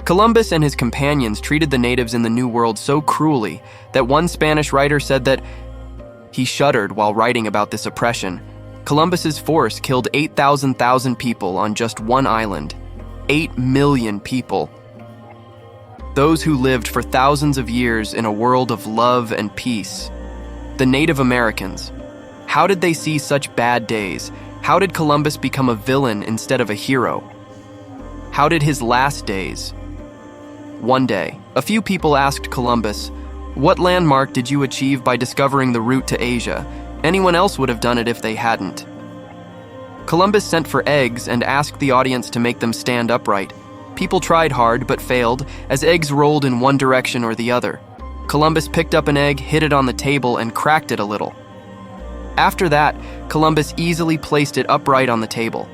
Columbus and his companions treated the natives in the New World so cruelly that one Spanish writer said that he shuddered while writing about this oppression. Columbus's force killed 8,000 people on just one island. 8 million people. Those who lived for thousands of years in a world of love and peace. The Native Americans. How did they see such bad days? How did Columbus become a villain instead of a hero? How did his last days? One day, a few people asked Columbus, "What landmark did you achieve by discovering the route to Asia? Anyone else would have done it if they hadn't." Columbus sent for eggs and asked the audience to make them stand upright. People tried hard but failed, as eggs rolled in one direction or the other. Columbus picked up an egg, hit it on the table, and cracked it a little. After that, Columbus easily placed it upright on the table.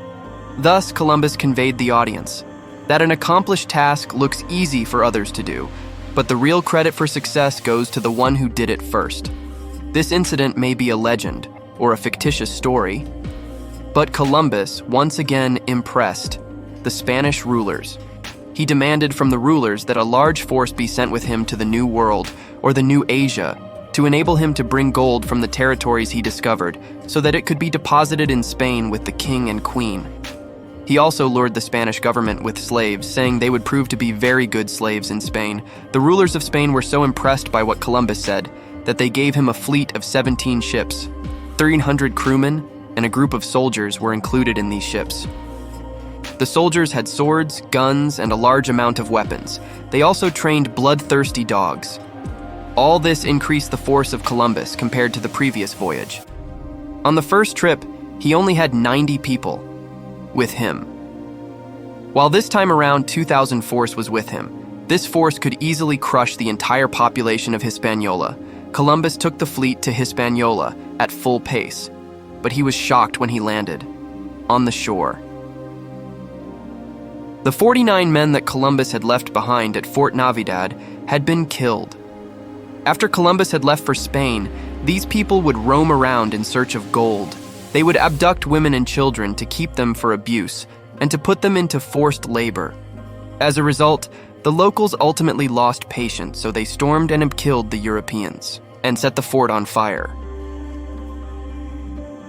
Thus, Columbus conveyed the audience that an accomplished task looks easy for others to do, but the real credit for success goes to the one who did it first. This incident may be a legend or a fictitious story, but Columbus once again impressed the Spanish rulers. He demanded from the rulers that a large force be sent with him to the New World, or the New Asia, to enable him to bring gold from the territories he discovered so that it could be deposited in Spain with the king and queen. He also lured the Spanish government with slaves, saying they would prove to be very good slaves in Spain. The rulers of Spain were so impressed by what Columbus said that they gave him a fleet of 17 ships. 300 crewmen and a group of soldiers were included in these ships. The soldiers had swords, guns, and a large amount of weapons. They also trained bloodthirsty dogs. All this increased the force of Columbus compared to the previous voyage. On the first trip, he only had 90 people with him. While this time around 2,000 force was with him, this force could easily crush the entire population of Hispaniola. Columbus took the fleet to Hispaniola at full pace, but he was shocked when he landed on the shore. The 49 men that Columbus had left behind at Fort Navidad had been killed. After Columbus had left for Spain, these people would roam around in search of gold. They would abduct women and children to keep them for abuse and to put them into forced labor. As a result, the locals ultimately lost patience, so they stormed and killed the Europeans and set the fort on fire.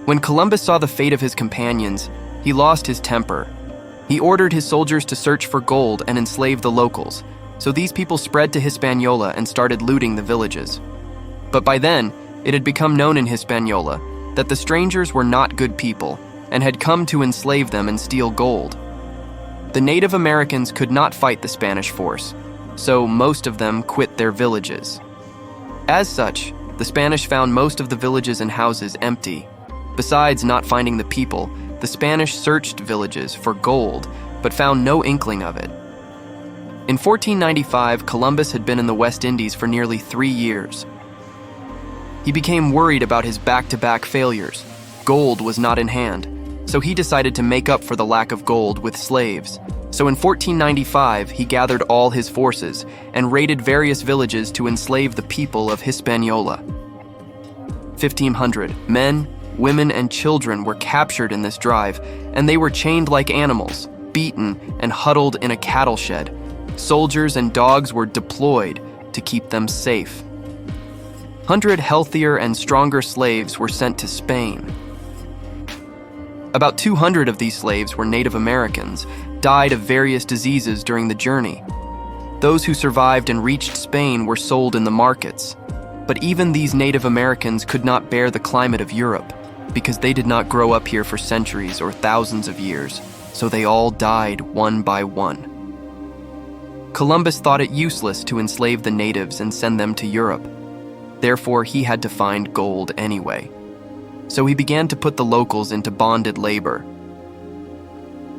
When Columbus saw the fate of his companions, he lost his temper. He ordered his soldiers to search for gold and enslave the locals, so these people spread to Hispaniola and started looting the villages. But by then, it had become known in Hispaniola that the strangers were not good people and had come to enslave them and steal gold. The Native Americans could not fight the Spanish force, so most of them quit their villages. As such, the Spanish found most of the villages and houses empty. Besides not finding the people, the Spanish searched villages for gold, but found no inkling of it. In 1495, Columbus had been in the West Indies for nearly 3 years. He became worried about his back-to-back failures. Gold was not in hand, so he decided to make up for the lack of gold with slaves. So in 1495, he gathered all his forces and raided various villages to enslave the people of Hispaniola. 1,500 men, women, and children were captured in this drive, and they were chained like animals, beaten, and huddled in a cattle shed. Soldiers and dogs were deployed to keep them safe. 100 healthier and stronger slaves were sent to Spain. About 200 of these slaves were Native Americans, died of various diseases during the journey. Those who survived and reached Spain were sold in the markets. But even these Native Americans could not bear the climate of Europe, because they did not grow up here for centuries or thousands of years, so they all died one by one. Columbus thought it useless to enslave the natives and send them to Europe. Therefore, he had to find gold anyway. So he began to put the locals into bonded labor.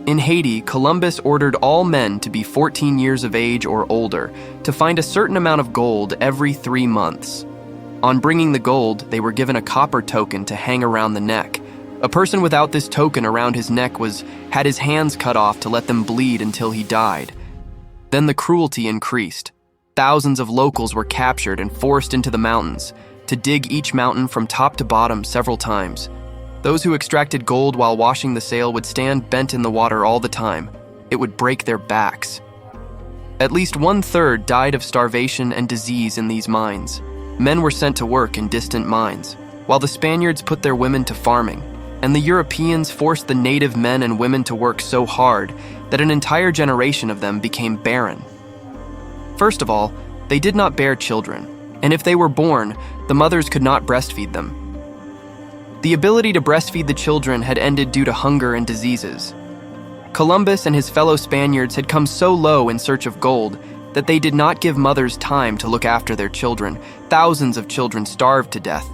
In Haiti, Columbus ordered all men to be 14 years of age or older to find a certain amount of gold every 3 months. On bringing the gold, they were given a copper token to hang around the neck. A person without this token around his neck had his hands cut off to let them bleed until he died. Then the cruelty increased. Thousands of locals were captured and forced into the mountains to dig each mountain from top to bottom several times. Those who extracted gold while washing the sail would stand bent in the water all the time. It would break their backs. At least 1/3 died of starvation and disease in these mines. Men were sent to work in distant mines, while the Spaniards put their women to farming, and the Europeans forced the native men and women to work so hard that an entire generation of them became barren. First of all, they did not bear children, and if they were born, the mothers could not breastfeed them. The ability to breastfeed the children had ended due to hunger and diseases. Columbus and his fellow Spaniards had come so low in search of gold that they did not give mothers time to look after their children. Thousands of children starved to death.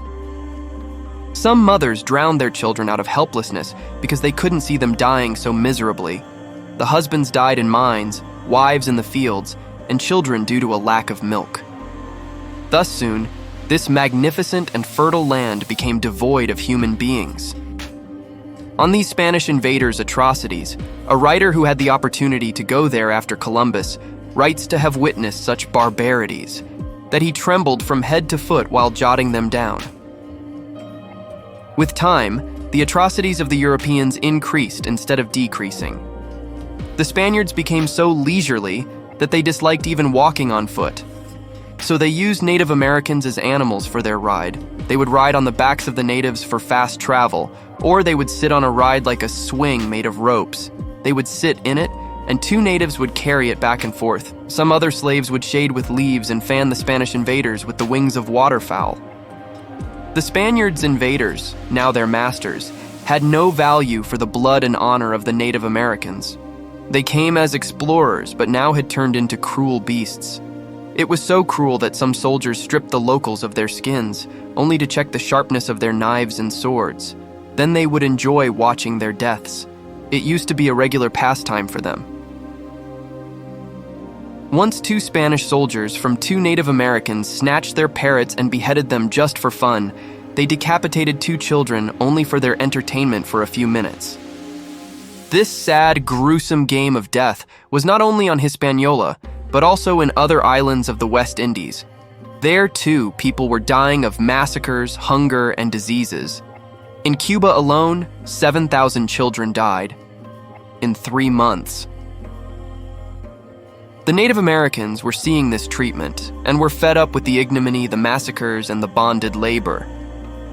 Some mothers drowned their children out of helplessness because they couldn't see them dying so miserably. The husbands died in mines, wives in the fields, and children due to a lack of milk. Thus soon, this magnificent and fertile land became devoid of human beings. On these Spanish invaders' atrocities, a writer who had the opportunity to go there after Columbus writes to have witnessed such barbarities that he trembled from head to foot while jotting them down. With time, the atrocities of the Europeans increased instead of decreasing. The Spaniards became so leisurely that they disliked even walking on foot. So they used Native Americans as animals for their ride. They would ride on the backs of the natives for fast travel, or they would sit on a ride like a swing made of ropes. They would sit in it, and two natives would carry it back and forth. Some other slaves would shade with leaves and fan the Spanish invaders with the wings of waterfowl. The Spaniards' invaders, now their masters, had no value for the blood and honor of the Native Americans. They came as explorers, but now had turned into cruel beasts. It was so cruel that some soldiers stripped the locals of their skins, only to check the sharpness of their knives and swords. Then they would enjoy watching their deaths. It used to be a regular pastime for them. Once two Spanish soldiers from two Native Americans snatched their parrots and beheaded them just for fun. They decapitated two children only for their entertainment for a few minutes. This sad, gruesome game of death was not only on Hispaniola, but also in other islands of the West Indies. There, too, people were dying of massacres, hunger, and diseases. In Cuba alone, 7,000 children died in 3 months. The Native Americans were seeing this treatment and were fed up with the ignominy, the massacres, and the bonded labor.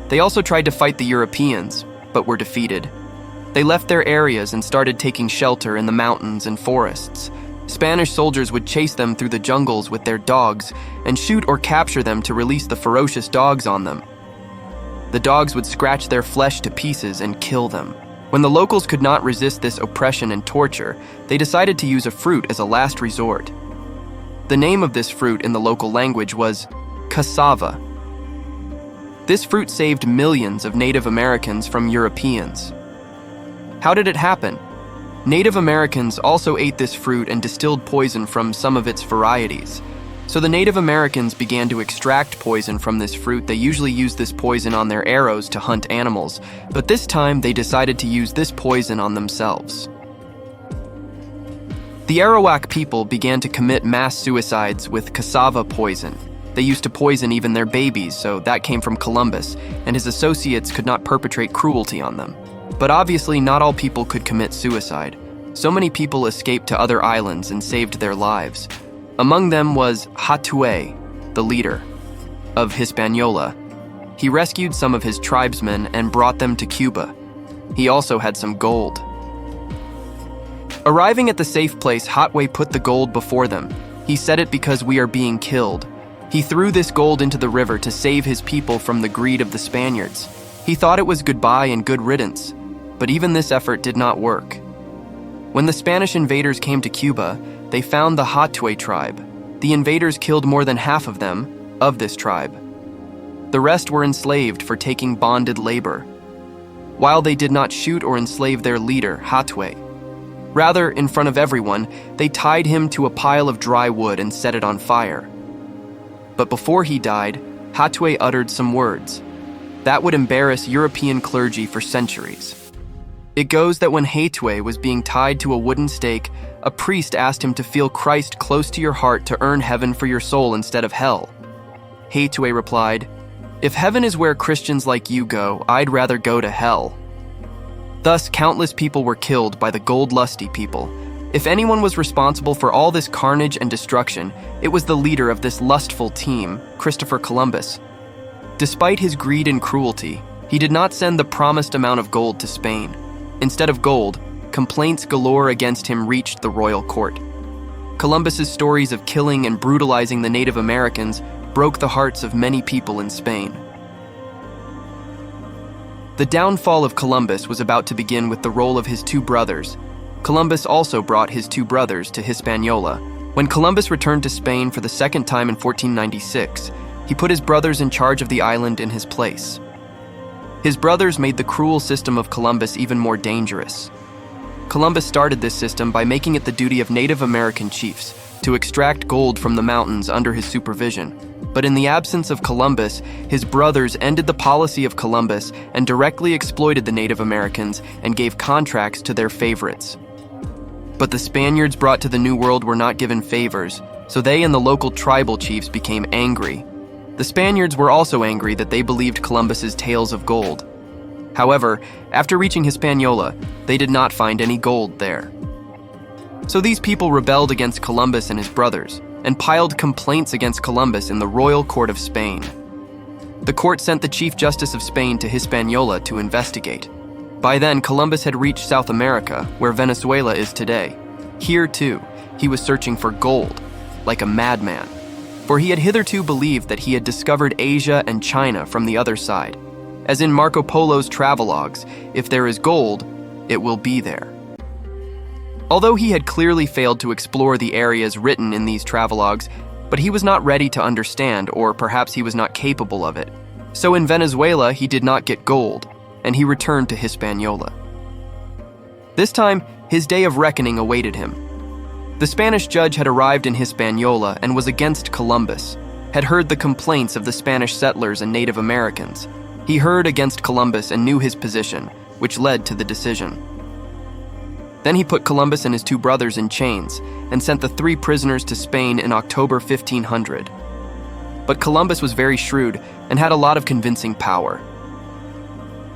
They also tried to fight the Europeans, but were defeated. They left their areas and started taking shelter in the mountains and forests. Spanish soldiers would chase them through the jungles with their dogs and shoot or capture them to release the ferocious dogs on them. The dogs would scratch their flesh to pieces and kill them. When the locals could not resist this oppression and torture, they decided to use a fruit as a last resort. The name of this fruit in the local language was cassava. This fruit saved millions of Native Americans from Europeans. How did it happen? Native Americans also ate this fruit and distilled poison from some of its varieties. So the Native Americans began to extract poison from this fruit. They usually use this poison on their arrows to hunt animals, but this time they decided to use this poison on themselves. The Arawak people began to commit mass suicides with cassava poison. They used to poison even their babies, so that came from Columbus, and his associates could not perpetrate cruelty on them. But obviously not all people could commit suicide. So many people escaped to other islands and saved their lives. Among them was Hatue, the leader of Hispaniola. He rescued some of his tribesmen and brought them to Cuba. He also had some gold. Arriving at the safe place, Hatue put the gold before them. He said it because we are being killed. He threw this gold into the river to save his people from the greed of the Spaniards. He thought it was goodbye and good riddance. But even this effort did not work. When the Spanish invaders came to Cuba, they found the Hatue tribe. The invaders killed more than half of them, of this tribe. The rest were enslaved for taking bonded labor, while they did not shoot or enslave their leader, Hatue. Rather, in front of everyone, they tied him to a pile of dry wood and set it on fire. But before he died, Hatue uttered some words that would embarrass European clergy for centuries. It goes that when Hatue was being tied to a wooden stake, a priest asked him to feel Christ close to your heart to earn heaven for your soul instead of hell. Hatue replied, "If heaven is where Christians like you go, I'd rather go to hell." Thus, countless people were killed by the gold-lusty people. If anyone was responsible for all this carnage and destruction, it was the leader of this lustful team, Christopher Columbus. Despite his greed and cruelty, he did not send the promised amount of gold to Spain. Instead of gold, complaints galore against him reached the royal court. Columbus's stories of killing and brutalizing the Native Americans broke the hearts of many people in Spain. The downfall of Columbus was about to begin with the role of his two brothers. Columbus also brought his two brothers to Hispaniola. When Columbus returned to Spain for the second time in 1496, he put his brothers in charge of the island in his place. His brothers made the cruel system of Columbus even more dangerous. Columbus started this system by making it the duty of Native American chiefs to extract gold from the mountains under his supervision. But in the absence of Columbus, his brothers ended the policy of Columbus and directly exploited the Native Americans and gave contracts to their favorites. But the Spaniards brought to the New World were not given favors, so they and the local tribal chiefs became angry. The Spaniards were also angry that they believed Columbus's tales of gold. However, after reaching Hispaniola, they did not find any gold there. So these people rebelled against Columbus and his brothers, and piled complaints against Columbus in the royal court of Spain. The court sent the Chief Justice of Spain to Hispaniola to investigate. By then, Columbus had reached South America, where Venezuela is today. Here, too, he was searching for gold, like a madman, for he had hitherto believed that he had discovered Asia and China from the other side. As in Marco Polo's travelogues, if there is gold, it will be there. Although he had clearly failed to explore the areas written in these travelogues, but he was not ready to understand, or perhaps he was not capable of it. So in Venezuela, he did not get gold, and he returned to Hispaniola. This time, his day of reckoning awaited him. The Spanish judge had arrived in Hispaniola and was against Columbus, had heard the complaints of the Spanish settlers and Native Americans. He heard against Columbus and knew his position, which led to the decision. Then he put Columbus and his two brothers in chains and sent the 3 prisoners to Spain in October 1500. But Columbus was very shrewd and had a lot of convincing power.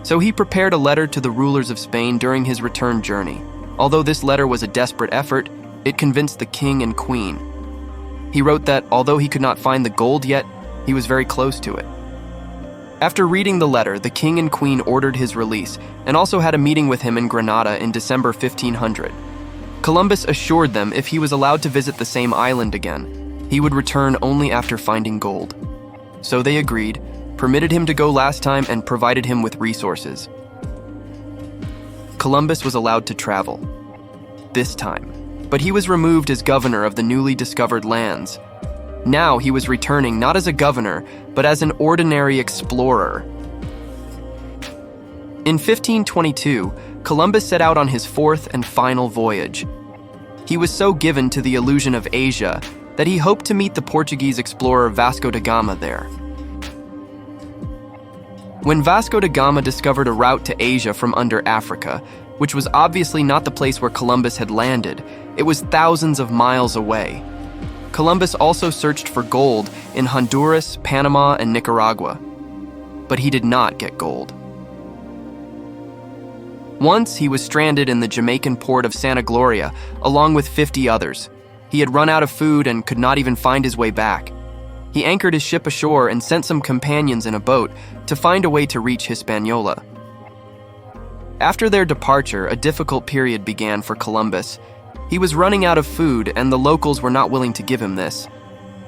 So he prepared a letter to the rulers of Spain during his return journey. Although this letter was a desperate effort, it convinced the king and queen. He wrote that although he could not find the gold yet, he was very close to it. After reading the letter, the king and queen ordered his release and also had a meeting with him in Granada in December 1500. Columbus assured them if he was allowed to visit the same island again, he would return only after finding gold. So they agreed, permitted him to go last time, and provided him with resources. Columbus was allowed to travel, this time, but he was removed as governor of the newly discovered lands. Now he was returning not as a governor, but as an ordinary explorer. In 1522, Columbus set out on his 4th and final voyage. He was so given to the illusion of Asia that he hoped to meet the Portuguese explorer Vasco da Gama there. When Vasco da Gama discovered a route to Asia from under Africa, which was obviously not the place where Columbus had landed, it was thousands of miles away. Columbus also searched for gold in Honduras, Panama, and Nicaragua, but he did not get gold. Once he was stranded in the Jamaican port of Santa Gloria, along with 50 others. He had run out of food and could not even find his way back. He anchored his ship ashore and sent some companions in a boat to find a way to reach Hispaniola. After their departure, a difficult period began for Columbus. He was running out of food, and the locals were not willing to give him this.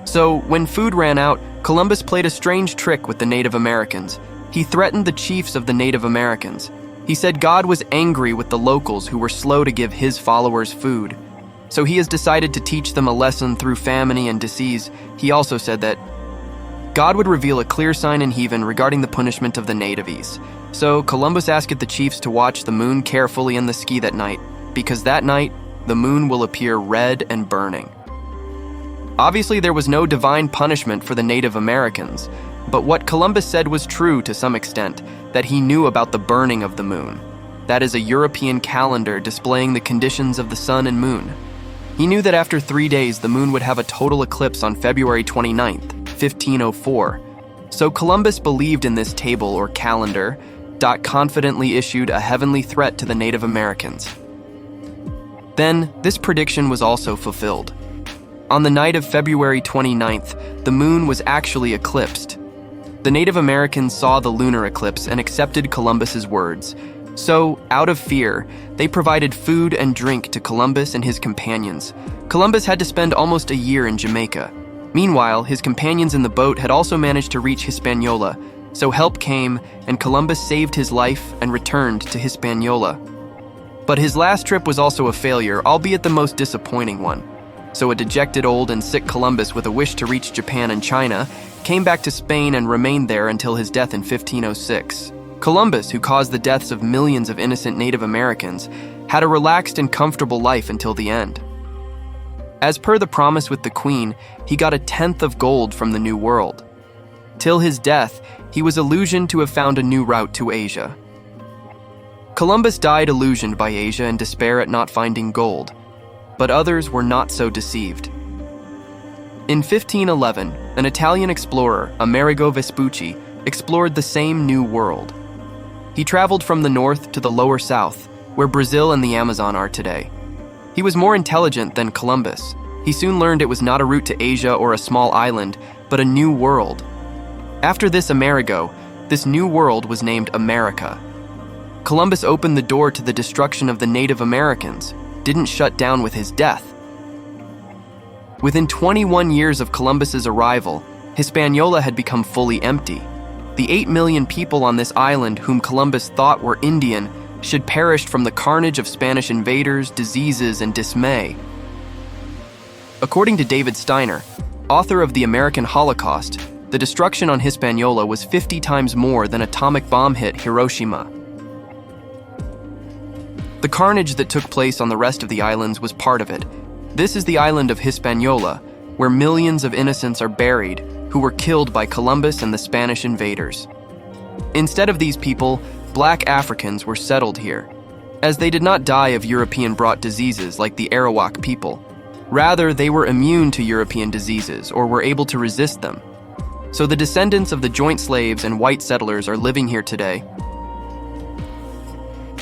So, when food ran out, Columbus played a strange trick with the Native Americans. He threatened the chiefs of the Native Americans. He said God was angry with the locals who were slow to give his followers food. So he has decided to teach them a lesson through famine and disease. He also said that God would reveal a clear sign in heaven regarding the punishment of the natives. So Columbus asked the chiefs to watch the moon carefully in the sky that night, because that night, the moon will appear red and burning. Obviously, there was no divine punishment for the Native Americans, but what Columbus said was true to some extent, that he knew about the burning of the moon. That is a European calendar displaying the conditions of the sun and moon. He knew that after 3 days, the moon would have a total eclipse on February 29th, 1504. So Columbus believed in this table or calendar, confidently issued a heavenly threat to the Native Americans. Then, this prediction was also fulfilled. On the night of February 29th, the moon was actually eclipsed. The Native Americans saw the lunar eclipse and accepted Columbus's words. So, out of fear, they provided food and drink to Columbus and his companions. Columbus had to spend almost a year in Jamaica. Meanwhile, his companions in the boat had also managed to reach Hispaniola, so help came and Columbus saved his life and returned to Hispaniola. But his last trip was also a failure, albeit the most disappointing one. So a dejected old and sick Columbus with a wish to reach Japan and China came back to Spain and remained there until his death in 1506. Columbus, who caused the deaths of millions of innocent Native Americans, had a relaxed and comfortable life until the end. As per the promise with the Queen, he got 1/10 of gold from the New World. Till his death, he was illusioned to have found a new route to Asia. Columbus died illusioned by Asia in despair at not finding gold, but others were not so deceived. In 1511, an Italian explorer, Amerigo Vespucci, explored the same New World. He traveled from the north to the lower south, where Brazil and the Amazon are today. He was more intelligent than Columbus. He soon learned it was not a route to Asia or a small island, but a new world. After this Amerigo, this new world was named America. Columbus opened the door to the destruction of the Native Americans, didn't shut down with his death. Within 21 years of Columbus's arrival, Hispaniola had become fully empty. The 8 million people on this island whom Columbus thought were Indian should perish from the carnage of Spanish invaders, diseases, and dismay. According to David Steiner, author of The American Holocaust, the destruction on Hispaniola was 50 times more than atomic bomb hit Hiroshima. The carnage that took place on the rest of the islands was part of it. This is the island of Hispaniola, where millions of innocents are buried who were killed by Columbus and the Spanish invaders. Instead of these people, black Africans were settled here, as they did not die of European-brought diseases like the Arawak people. Rather, they were immune to European diseases or were able to resist them. So the descendants of the joint slaves and white settlers are living here today.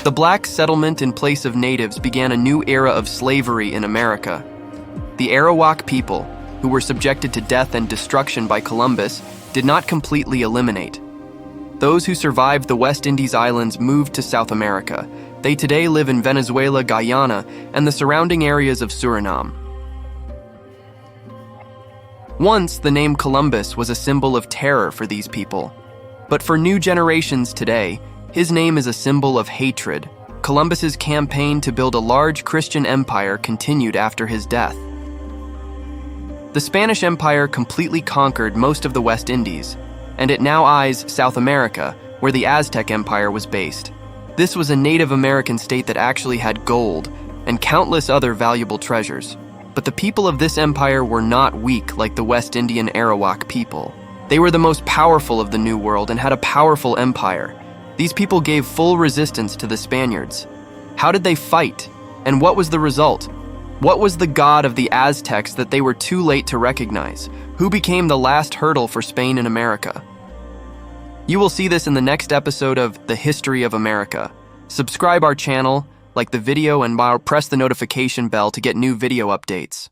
The black settlement in place of natives began a new era of slavery in America. The Arawak people, who were subjected to death and destruction by Columbus, did not completely eliminate. Those who survived the West Indies islands moved to South America. They today live in Venezuela, Guyana, and the surrounding areas of Suriname. Once, the name Columbus was a symbol of terror for these people. But for new generations today, his name is a symbol of hatred. Columbus's campaign to build a large Christian empire continued after his death. The Spanish Empire completely conquered most of the West Indies, and it now eyes South America, where the Aztec Empire was based. This was a Native American state that actually had gold and countless other valuable treasures. But the people of this empire were not weak like the West Indian Arawak people. They were the most powerful of the New World and had a powerful empire. These people gave full resistance to the Spaniards. How did they fight? And what was the result? What was the god of the Aztecs that they were too late to recognize? Who became the last hurdle for Spain in America? You will see this in the next episode of The History of America. Subscribe our channel, like the video, and press the notification bell to get new video updates.